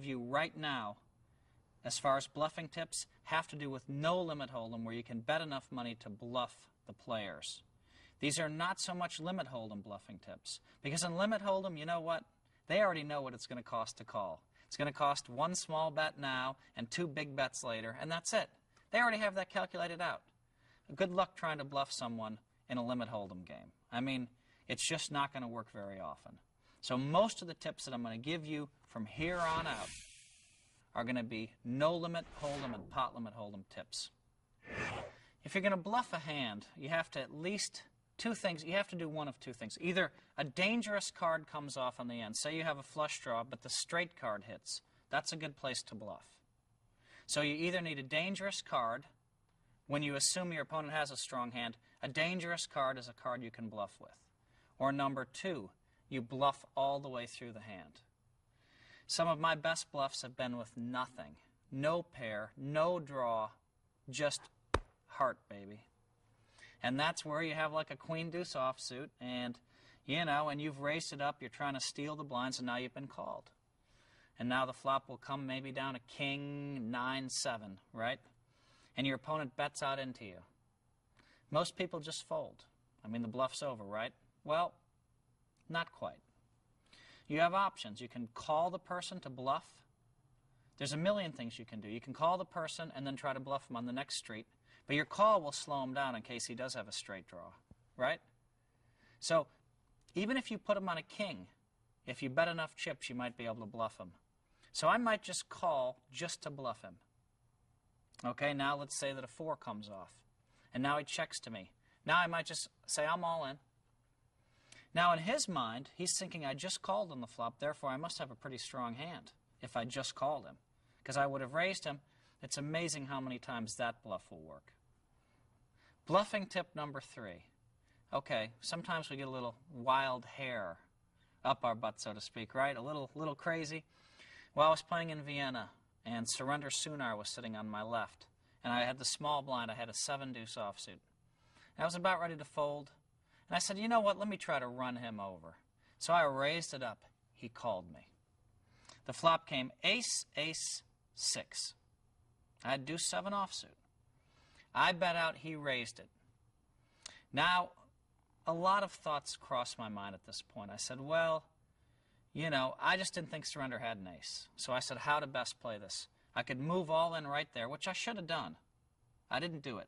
you right now, as far as bluffing tips, have to do with no limit hold'em, where you can bet enough money to bluff the players. These are not so much limit hold'em bluffing tips, because in limit hold'em, you know what? They already know what it's going to cost to call. It's going to cost one small bet now and two big bets later, and that's it. They already have that calculated out. Good luck trying to bluff someone in a limit hold'em game. I mean, it's just not going to work very often. So most of the tips that I'm going to give you from here on out are going to be no limit hold'em and pot limit hold'em tips. If you're going to bluff a hand, you have to at least two things. You have to do one of two things. Either a dangerous card comes off on the end. Say you have a flush draw, but the straight card hits. That's a good place to bluff. So you either need a dangerous card when you assume your opponent has a strong hand. A dangerous card is a card you can bluff with. Or number two, you bluff all the way through the hand. Some of my best bluffs have been with nothing. No pair, no draw, just heart, baby. And that's where you have like a queen deuce offsuit, and you know, and you've raised it up, you're trying to steal the blinds, and now you've been called. And now the flop will come maybe down to king 9-7, right? And your opponent bets out into you. Most people just fold. I mean, the bluff's over, right? Well, not quite. You have options. You can call the person to bluff. There's a million things you can do. You can call the person and then try to bluff him on the next street. But your call will slow him down in case he does have a straight draw, right? So even if you put him on a king, if you bet enough chips, you might be able to bluff him. So I might just call just to bluff him. Okay, now let's say that a 4 comes off. And now he checks to me. Now I might just say I'm all in. Now in his mind, he's thinking I just called on the flop, therefore I must have a pretty strong hand if I just called him. Because I would have raised him. It's amazing how many times that bluff will work. Bluffing tip number 3. Okay, sometimes we get a little wild hair up our butt, so to speak, right? A little crazy. Well, I was playing in Vienna, and Surrender Sunar was sitting on my left. And I had the small blind. I had a 7-deuce offsuit. And I was about ready to fold. And I said, you know what, let me try to run him over. So I raised it up. He called me. The flop came ace, ace, 6. I had deuce 7 offsuit. I bet out, he raised it. Now, a lot of thoughts crossed my mind at this point. I said, well, you know, I just didn't think Surrender had an ace. So I said, how to best play this? I could move all in right there, which I should have done. I didn't do it.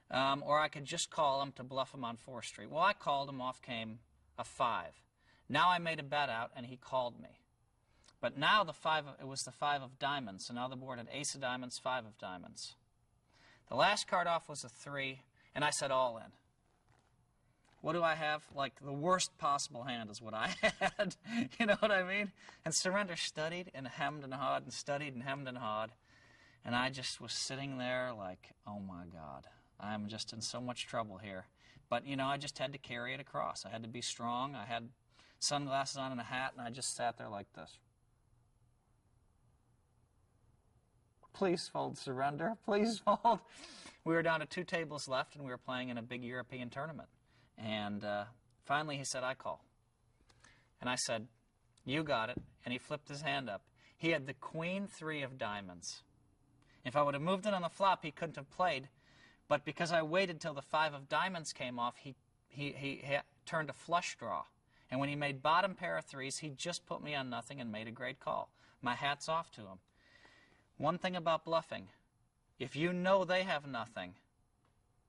Or I could just call him to bluff him on 4th Street. Well, I called him, off came a 5. Now I made a bet out, and he called me. But now it was the 5 of diamonds, so now the board had ace of diamonds, 5 of diamonds. The last card off was a 3, and I said all in. What do I have? Like the worst possible hand is what I had. You know what I mean? And Surrender studied and hemmed and hawed and studied and hemmed and hawed. And I just was sitting there like, oh my God, I'm just in so much trouble here. But, you know, I just had to carry it across. I had to be strong. I had sunglasses on and a hat, and I just sat there like this. Please fold, Surrender. Please fold. We were down to 2 tables left, and we were playing in a big European tournament. And finally he said, I call. And I said, you got it. And he flipped his hand up. He had the queen 3 of diamonds. If I would have moved it on the flop, he couldn't have played. But because I waited till the 5 of diamonds came off, he turned a flush draw. And when he made bottom pair of 3s, he just put me on nothing and made a great call. My hat's off to him. One thing about bluffing, if you know they have nothing,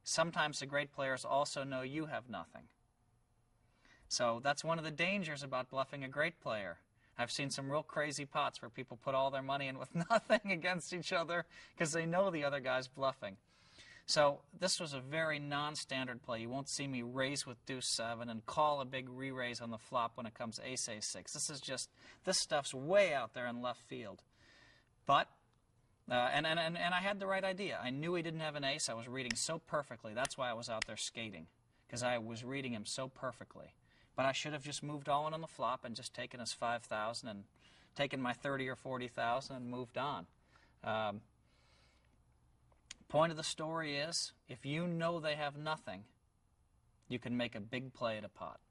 sometimes the great players also know you have nothing. So that's one of the dangers about bluffing a great player. I've seen some real crazy pots where people put all their money in with nothing against each other because they know the other guy's bluffing. So this was a very non-standard play. You won't see me raise with deuce 7 and call a big re-raise on the flop when it comes ace, ace 6. This stuff's way out there in left field. But and I had the right idea. I knew he didn't have an ace. I was reading so perfectly. That's why I was out there skating, because I was reading him so perfectly. But I should have just moved all in on the flop and just taken his 5,000 and taken my 30 or 40,000 and moved on. Point of the story is, if you know they have nothing, you can make a big play at a pot.